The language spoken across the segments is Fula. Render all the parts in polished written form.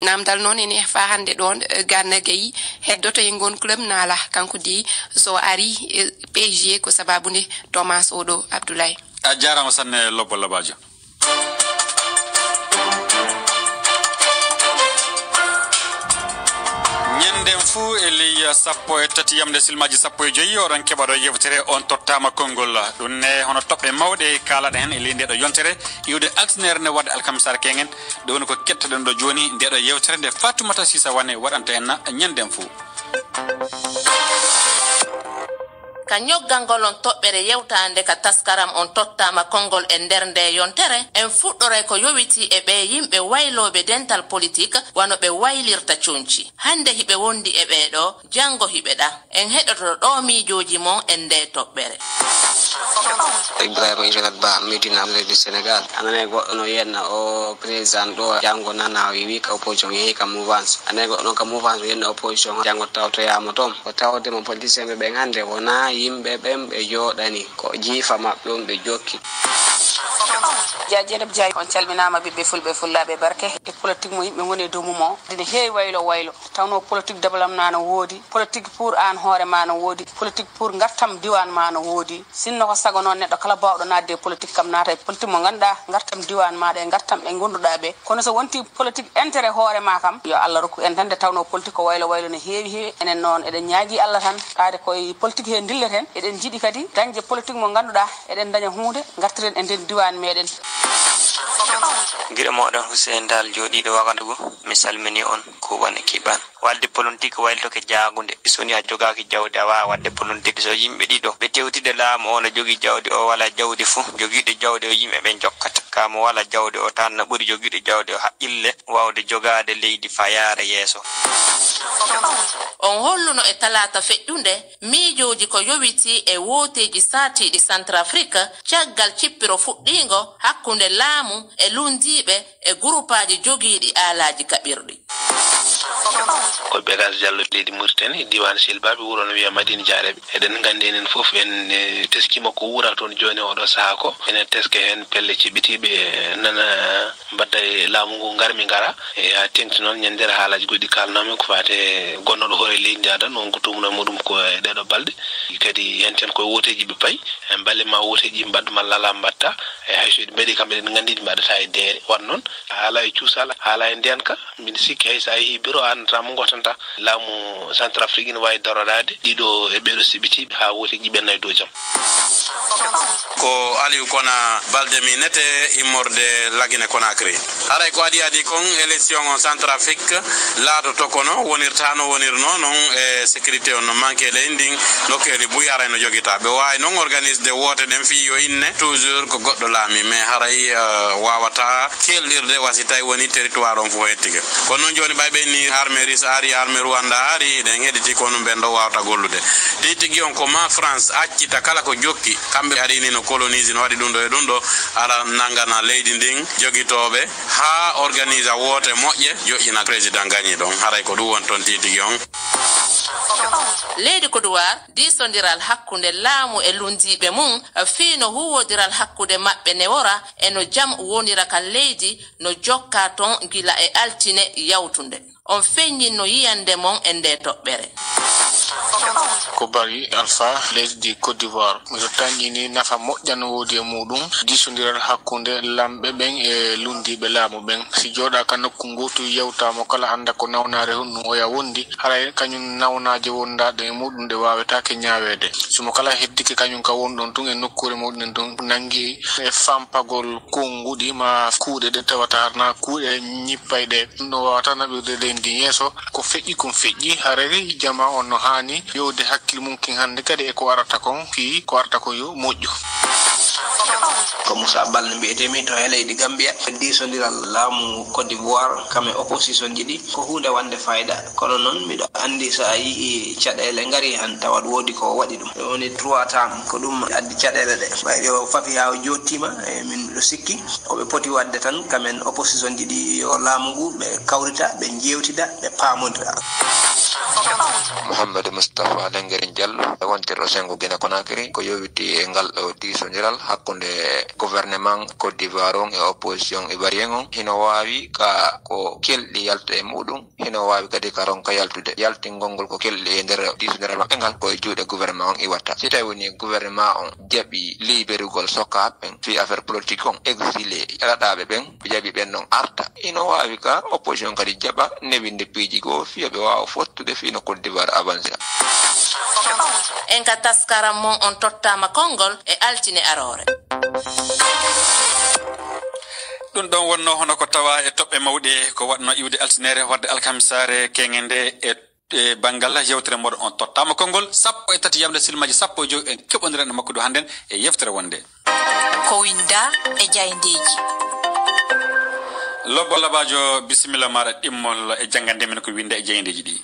namdal non ene fa hande don Gana Gueye heddoto e gon club nala kanko di so ari PSG ko sababunde Thomas Odo Abdoulaye a jarama sanne lobbo labajo ñenden fu eli sappo e tati yamde silmaji sappo e joyi oɗon keɓaɗo yewtere on tottama konngol ɗum ne hono toɓɓe mawɗe kalaɗa hen eli ndeɗo yontere iwde actionnaire ne wadde alkamisar kengen ɗe woni ko kettoɗen ɗo joni ndeɗo yewtere nde Fatoumata Sisa Wane waɗanta en ñenden fu ka ñoggangol on toɓɓere yewtande ka taskaram on tottama konngol e nder nde yontere en fuɗɗore ko yowiti e ɓe yimɓe wayloɓe dental politique wano ɓe waylirta cuunci hande hiɓe wondi e ɓeɗo jango hiɓe ɗa en heɗoto ɗo miijoji mon e nde toɓɓere Ibrahima Injolat Ba Medina du Sénégal anane goɗɗo no yenna o président ɗo jango nana wi ka opposition yehi ka mouvance anane goɗɗo ka mouvance yenna opposition jango tawtoyama toon ko tawdemo politicien ɓe hande wona yimɓe ɓen ɓe jooɗani ko jiifa maɓɓe on ɓe jokki Jajenab Jay on calminama ɓiɓɓe fulɓe fullaɓe barke e politique mo yimɓe woni e dow mum o dine heewi waylo tawno politique développement no woodi politique pour an hoore ma no woodi politique pour gartam diwan ma no woodi sinno ko sago noon neɗɗo kala bawɗo nadde politique kam naata e politique mo ganduɗa gartam diwan maɗa e gartam ɓe gonduɗa ɓe kono so wonti politique intérêt hoore ma kam yo Allah rokku en tan de tawno politique ko waylo no heewi enen noon eɗen ñaagui Allah tan taade koye politique he dilleten eɗen jiiɗi kadi dañde politique mo ganduɗa eɗen daña hunde gartiren e nder diwan meɗen Gire moɗon Hussein Dal joɗiɗo Wagadugu mi salmini on kuɓane kiɓan wadde politique wayloke jaagunde soni a jogaki jawdi a wawa wadde politique so yimɓe ɗiɗo ɓe tewtide laamu o no jogui jawdi o wala jawdi fuu joguiɗo jawdi o yimɓe ɓe jokkata kamo wala jawdi o tan no ɓuuri joguiɗo jawdi o haqqille wawde jogade leydi fa yaara yeeso on holluno e talata feƴƴunde miijoji ko yowiti e woteji satiɗi Centrafrique caggal cippiro fuɗɗingo hakkunde laamu e lundiɓe e groupaji jogiiɗi aalaji kaɓirɗi ko Begas Diallo leydi Mauritanie diwan Silbaɓe wuro no wiya Madine Diareɓe eɗen gandi enen foof en teskima ko wura toon joni oɗo saaha ko enen teske hen pelle ciɓitiɓe nana mbadda e laamu ngu garmi gara e ha tengti noon ñandere haalaji goɗɗi kalnomen ko fate gonnoɗo hoore leydi adan on ko tumno muɗum ko e ɗeɗo balɗe kadi yenten koye woteji ɓe paayi en balle ma woteji mbaddu malla ala mbatta e hayso ɗi mbaɗi kamɓe ɗen gandi ɗi mbaɗata e deere wan noon haala e cuusal haala e ndenka mbiɗa sikki hay sa yeehi bureau annatama gotanta laamu Centrafrique ne wawi darodade ɗiɗo e ɓeɗo siɓitiɓe ha woteji ɓenna e dow jaam ko Aliou Kona balde mi nete immorde Lagine Conakry haray ko adi kon élection on Centrafrique laado to kono wonirta no wonirno non e sécurité on no manque le nding lokkeli buyara no jogita be way non organise de wote den fi yo inne toujours ko goddo laami mais haray wawata kellirde wasitay woni territoire on fo hettiga kono non joni baybe ni armée russe ari armée Rwanda ari den hediti kono bendo wawta gollude tigi on ko ma France accita kala ko jokki kambe ari ni no colonise no wadi dundo e dundo ara nangana leydi nding jogitobe ha organise wote moƴƴe joƴina président gagné don haray ko du won ton tigi on leydi Côte d'Ivoire disondiral hakkunde laamu e lundiɓe mum fiino huwodiral hakkude maɓɓe ne wora e no jam wonira kan leydi no jokka ton gila e altine yawtunde on feññin no yiyande mon e nde toɓɓere ko bari Alpha leydi Côte d'Ivoire mi tañini nafa moƴƴan woodi e muɗum disondiral hakkunde lamɓe ɓen e lundiɓe laamu ɓen si jooɗaka nokku gotu yewtamo kala anda ko nawnare ɗum oya wondi haray kañum nawnaje wondaɗe e muɗum ɗe wawetake ñawede somo kala heddike kañum ka wonɗon tun e nokkure muɗum ɗon nangi e fampagol konguɗi ma kuuɗe ɗe tawata harna kuuɗe ñippayɗe ɗum ɗo wawata naɓirde leydi yeeso ko feƴƴi kon feƴƴi haray jama on no hani yowde hakkille mum kin hande kadi e ko arata kon fi ko arata ko yo moƴƴo ko Moussa Bal mbiyetemi to e leydi Gambia disondiral laamu Côte d'Ivoire kame opposition jiɗi ko hunde wande fayda kono noon miɗo andi sa yii caɗele ngari han tawat woodi ko waɗi ɗum woni 3 tam ko ɗum addi caɗele ɗe ɓayde o fafi ha o jottima e min miɗo sikki koɓe poti wadde tan kamen opposition jiɗi yo laamu ngu ɓe kawrita ɓe jewtida ɓe pamodira Muhammad Mustafa Lengerin Diallo wontiro sengo Guinea Conakry ko yowiti e ngal o disodiral hakkunde gouvernement Côte d'Ivoire e opposition ivoirien hino wawi ka ko keldi yalta e mudum hino wawi kadi karon ka yaltude yaltingol ko keldi e nder disodiral mabbe ngal ko e juude gouvernement on iwata si tawi woni gouvernement on jabi liberugol sokkaɓen fi affaire politique on exilé raɗaɓe ɓen ɓe jaɓi ɓen non arta hino wawi ka opposition kadi jaɓa newinde piiji go fiya ɓe wawa fottude fino Côte d'Ivoire avancé en ka taskaram mon on tottama kongol e altine arore ɗum ɗon wonno hono ko tawa e toɓɓe mawɗe ko waɗno iwde altinere wadde alkamisare kengende e bangal yewtere moɗon on tottama kongol 13 yamde silmaji 15 en keɓodiren makko do handen e yeftere wonde ko winda e jayndeji lobbo labajo bisimilla maɗa ɗimmol e jangande men ko winda e jayndeji ɗi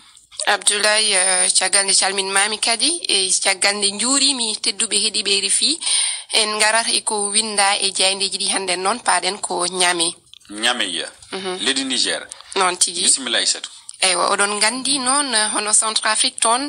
Abdoulaye caggal nde calminmami kadi e caggal nde juurimi tedduɓe heeɗiɓe RFI en garat eko winda e jayndeji ɗi hande noon paɗen ko ñameya leydi Niger noon tigui bisimilla Aissatou eywa oɗon gandi noon hono Centrafrique toon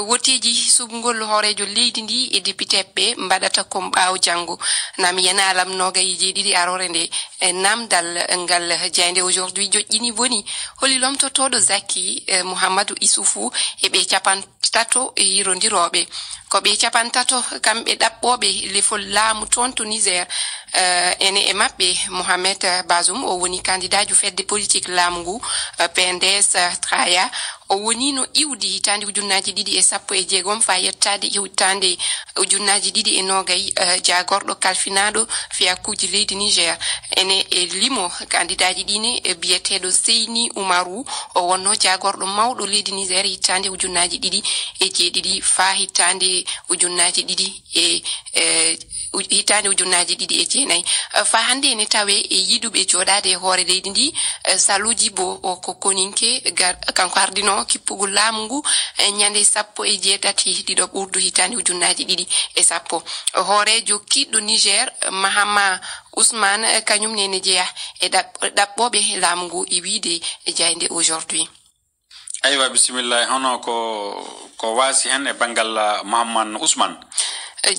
woteji subgol hoorejo leydi ndi e député ɓe mbaɗata ko ɓaaw janggo nam yana alam nogayi jeeɗiɗi arore nde namdal ngal jaynde aujourd'hui joƴƴini woni holi lomtotoɗo Zaki Mouhamadou Issoufou e ɓe capantato yirodiroɓe ko ɓe capantato kamɓe ɗaɓɓoɓe lefol laamu toon to Niger ene e maɓɓe Mohamed Bazoum o woni candidat ju fedde politique laamu ngu PNDS Traya o woni no iwdi hitande ujunnaji ɗiɗi e 16 fa yettade hitande ujunnaji ɗiɗi e nogay jagorɗo kalfinaɗo fiyakuji leydi Niger ene e limo candidat ji ɗine biyeteɗo Seyni Oumarou o wonno jagorɗo mawɗo leydi Niger hitande ujunnaji ɗiɗi e jeeɗiɗi fa hitande ujunnaji ɗiɗi e hitande ujunnaji ɗiɗi e jeenayi fa hande ene tawe e yiduɓe joɗade e hoore leydi ndi saluji bo o ko koninke kanko ardino kippugol laamu ngu ñande 18 ɗiɗo ɓurdu hitande ujunnaji ɗiɗi e 10 hoorejo kiɗɗo Niger Mahama Ousmane kañum nene jeeya e ɗaɓɓoɓe laamu ngu e wiide e jaynde aujourd'hui aywa bisimillah hono ko wasi hen e bangal Mahaman Ousmane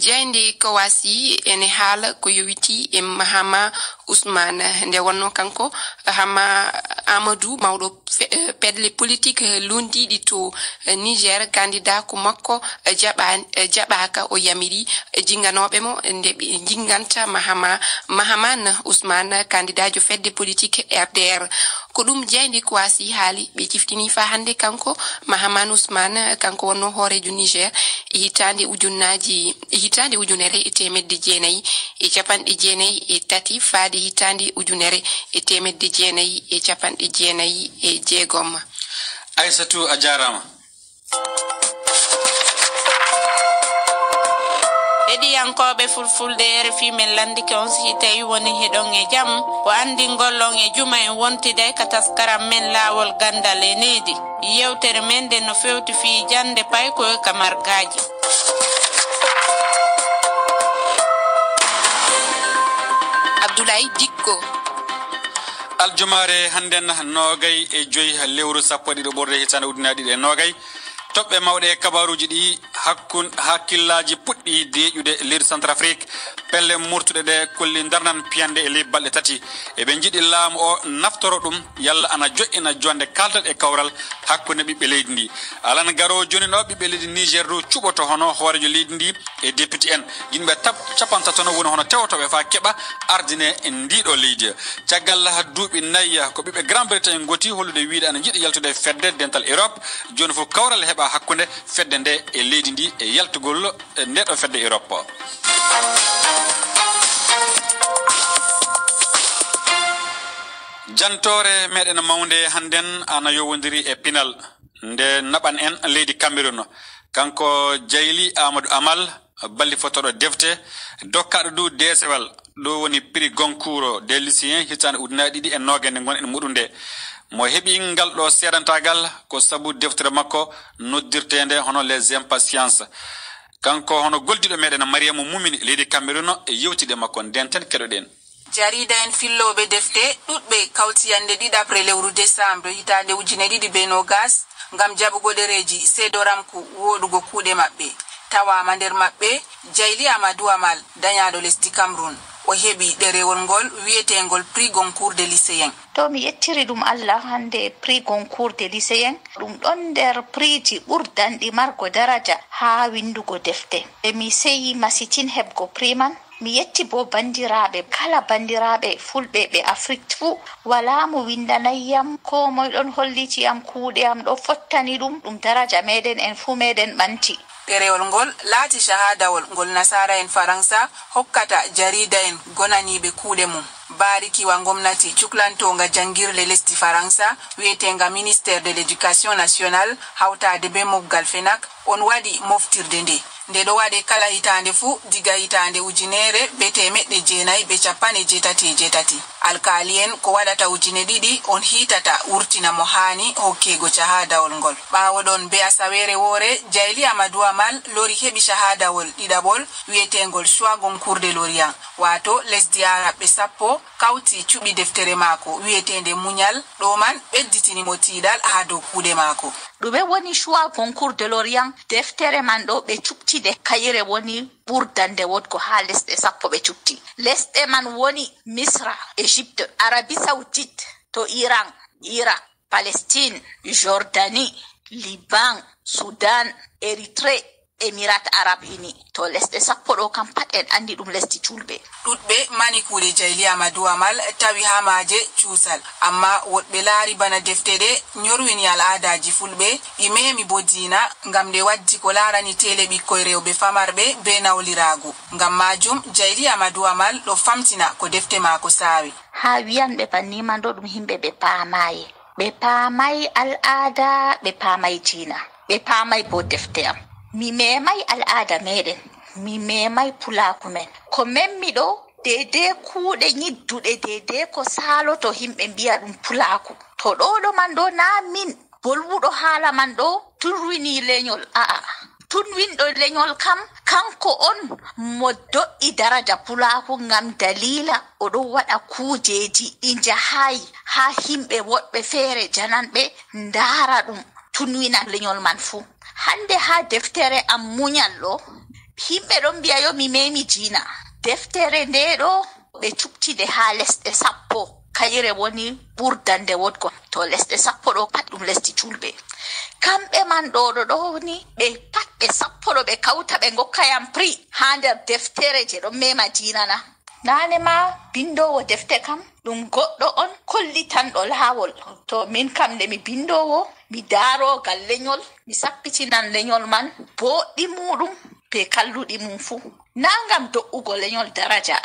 jaynde ko wasi ene haala ko yowiti e Mahama Ousmane nde wonno kanko Hama Amadou mawɗo pedle politique lundiɗi to Niger candidat ko makko jaɓaka o yamiri jinganoɓe mo nde ɓe jinganta Mahaman Ousmane candidat jo fedde politique RDR ko ɗum jaynde ko wasi haali ɓe ciftini fa hande kanko Mahaman Ousmane kanko wonno hoorejo Niger hitande ujunere e temedde jeenayi e capanɗe jeenayi e tati faade hitande ujunere e temedde jeenayi e capanɗe jeenayi e jeegom Aissatou a jarama heɗiyankoɓe fulfulde RFI men landike on si tawi woni heɗon e jaam ko andi gollon e juma en wontide ka taskaram men laawol gandal e needi yewtere men nde no fewti fi jande payko e kamargaji Abdoulaye Dikko aljumare handen nogay e joyi lewru sappo ɗiɗo ɓorde hitande ujunnaje ɗiɗi e nogay toɓɓe mawɗe kabaruji ɗi hakkillaji puɗɗi deeƴude leydi Centrafrique pelle murtuɗe ɗe kolli darnan piyande e ley balɗe tati eɓe jiiɗi laamu o naftoro ɗum yalla ana joƴƴina jonde kaltal e kawral hakkude ɓiɓɓe leydi ndi alana garo joni ɗo ɓiɓɓe leydi Niger ɗo cuɓoto hono hoorejo leydi ndi e député en yimɓe capantatono woni hono tewtoɓe fa keɓa ardine e ndiɗo leydi caggal duuɓi nayyi ko ɓiɓɓe Grande Bretagne goti hollude wiide ana jiiɗi yaltude fedde dental Europe joni fof kawral heɓa hakkude fedde nde e leydi ndi e yaltugol ndeɗo fedde Europe jantore meɗen mawde handen ana yowodiri e pinal nde naɓan en leydi Cameroun kanko Jayli Amadou Amal balli fotoɗo defte dokkaɗo du desewal ɗo woni prix Goncourt des lycéens hitande ujunnaje ɗiɗi e nogas nde gon en muɗum nde mo heɓi ngal ɗo seedantagal ko sabu deftere makko noddirtende hono les impatiences kanko hono goldiɗo meɗen Mariama Mumini leydi Cameroun e yewtide makko ndenten keɗoɗen jarida en filloɓe defte ɗuɗɓe kawtiyande ɗiɗaɓre lewru décembre hitande ujune ɗiɗi be nogas ngam jabugo dereji seedoramku wodugo kuude mabbe tawama nder mabbe Jayli Amadou Amal dañaado lesdi Cameroon o hebi derewol ngol wietengol prix Goncourt de lycéen. To mi yettiri dum Allah hande prix Goncourt de lycéen dum don der prix ji burdanɗi margo daraja ha windugo defte e mi seyi masitin hebgo prix man. Mi yetti bo bandiraɓe kala bandiraɓe fulɓe ɓe Afrique fu wala mo windanayam ko moy ɗon holliti am kuuɗe am ɗo fottani ɗum daraja meɗen en fu meɗen ɓanti. Derewol ngol laati shahadawol ngol nasara en Faransa hokkata jarida en gonaniɓe kuuɗe mum. Barikiwa gomnati cuklantonga jangirle lesdi Faransa wietenga ministère de l'éducation nationale hawtade be moggal FENAC on wadi moftirde nde do wade kala hitande fu diga hitande ujinere be temedde jeenayi be capane jetati alkalien ko wadata ujine didi on hitata urtina mo hani hokkego shahadawol ngol bawo don be asawere wore Jayli Amadou Amal lori hebi shahadawol didabol wietengol choix Goncourt de Lorient wato lesdi arabe sappo kawti cubi deftere mako wietende munyal do man bedditini mo tidal ha do kuude mako. Ɗume woni choix Goncourt de Lorient deftere man ɗo ɓe cuɓtide kayire woni ɓurdande wodgo ha lesɗe sappo ɓe cuɓti. Lesɗe man woni Misra, Égypte, Arabie Saoudite, to Iran, Irak, Palestine, Jordanie, Liban, Sudan, Érythrée, Émirats Arabes Unis. To lesɗe sappo ɗo kam pat en andi ɗum lesdi julɓe. Ɗuɗɓe mani kuuɗe Jayli Amadou Amal tawi ha maaje cuusal amma woɗɓe laari bana defte ɗe nyorwini al'adaji fulɓe ɗi memi bo diina ngam nde waddi ko laarani tele ɓikkoy rewɓe famarɓe be nawliragu. Ngam majum Jayli Amadou Amal ɗo famtina ko defte maako saawi. Ha wiyanɓe banniman ɗo ɗum himɓe ɓe paamaye. Ɓe paamay al'ada, ɓe paamay diina, ɓe paamay bo defte am. Mi memay al'ada meɗen, mi memay pulaku men. Ko memmi ɗo dede kuuɗe nyidduɗe dede ko saloto himɓe mbiya ɗum pulaku. To ɗo man ɗo na min bolwuɗo haala man ɗo tunwini leñol tunwinɗo leñol kam kanko on mo do'i daraja pulaku ngam dalila oɗo waɗa kujeji ɗi jahayi ha himɓe woɗɓe feere jananɓe ndara ɗum tunwina leñol man fu. Hande ha deftere am munyal ɗo himɓe ɗon mbiya yo mi memi diina. Deftere nde ɗo ɓe cuɓtide ha lesɗe sappo kayire woni ɓurdande wodgo. To lesɗe sappo ɗo pat ɗum lesdi julɓe. Kamɓe man ɗo ni ɓe pat ɓe sappo ɗo ɓe kawta ɓe gokkayam prix ha nder deftere je ɗon mema diina na. Nane ma bindowo defte kam ɗum goɗɗo on kollitanɗo laawol. To min kam nde mi bindowo mi darogal leñol mi sappitinan leñol man boɗɗi muɗum be kalluɗi mum fu. Na ngam do'ugo leñol daraja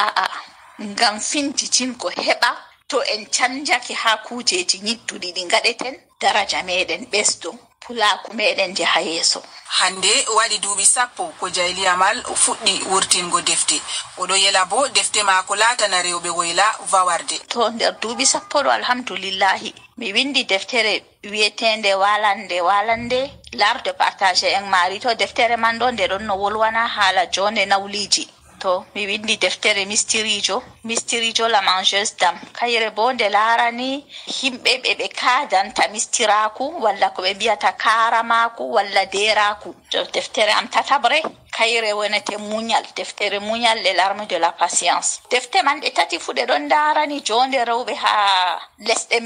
ngam fintitin ko heɓa to en canjake ha kujeji nyidduɗi ɗi gaɗeten daraja meɗen ɓesdo pulaku meɗen jaha yeeso. Hande waɗi duuɓi 10 ko Jayli Amal fuɗɗi wurtingo defte. Oɗo yela bo defte maako laatana rewɓe woyla vawarde. To nder duuɓi 10 ɗo alhamdulillahi mi windi deftere wietende walande l'art de partager en mari. To deftere man ɗo nde ɗon no wolwana haala jonde nawliji. To mi windi deftere mistirijo la mangeuse d'âme. Kayre bo nde laarani himɓe ɓe kaadanta mistiraku walla ko ɓe mbiyata karamaku walla deraku. Deftere am tatabre kayre wonete munyal. Deftere munyal les larmes de la patience. Defte man ɗe tati fu ɗe ɗon darani jonde rewɓe ha lesɗe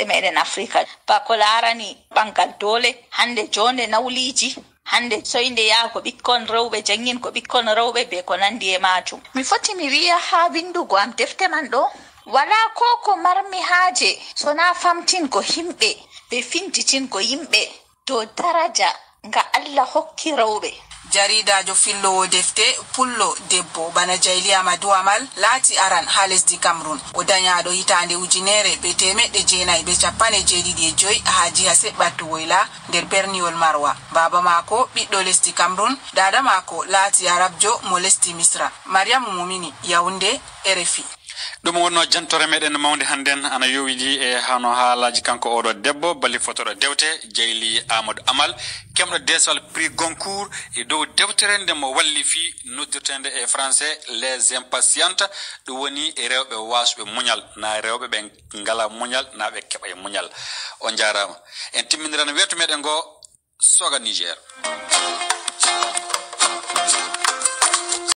meɗen Afrika. Bako laarani ɓangal dole hande jonde nawliji. Hande soinde ya ko bikkon rewɓe jangin ko bikkon rewɓe be ko nandi e majum. Mi foti mi wiya ha windugo am defte man ɗo wala ko marmi haaje sona famtin ko himɓe be fintitin ko yimɓe do daraja nga Allah hokki rewɓe. Jaridajo fillowo defte pullo debbo bana Jayli Amadou Amal laati aran ha lesdi Cameroon. O dañaɗo hitande ujinere be temedde jeenayi be capane jeeɗiɗi e joyi ha jiha seɓɓattu woyla nder berniwol Marwa. Baba mako ɓiɗɗo lesdi Cameroon, dada mako laati arabjo mo lesdi Misra. Mariamu Mumini, Yaoundé, RFI. dum wonno jantore meden mawde handen ana yowidi e hano haalaji kanko odo debbo bali fotodo dewte jeyli Amadou Amal kemdo desal prix Goncourt e dow dewtere ndemo walli fi noddirtende e français les impatientes do woni e rewbe wasbe munyal na rewbe be ngala munyal na be keba e munyal on jarama en timminirana wetu meden go soga Niger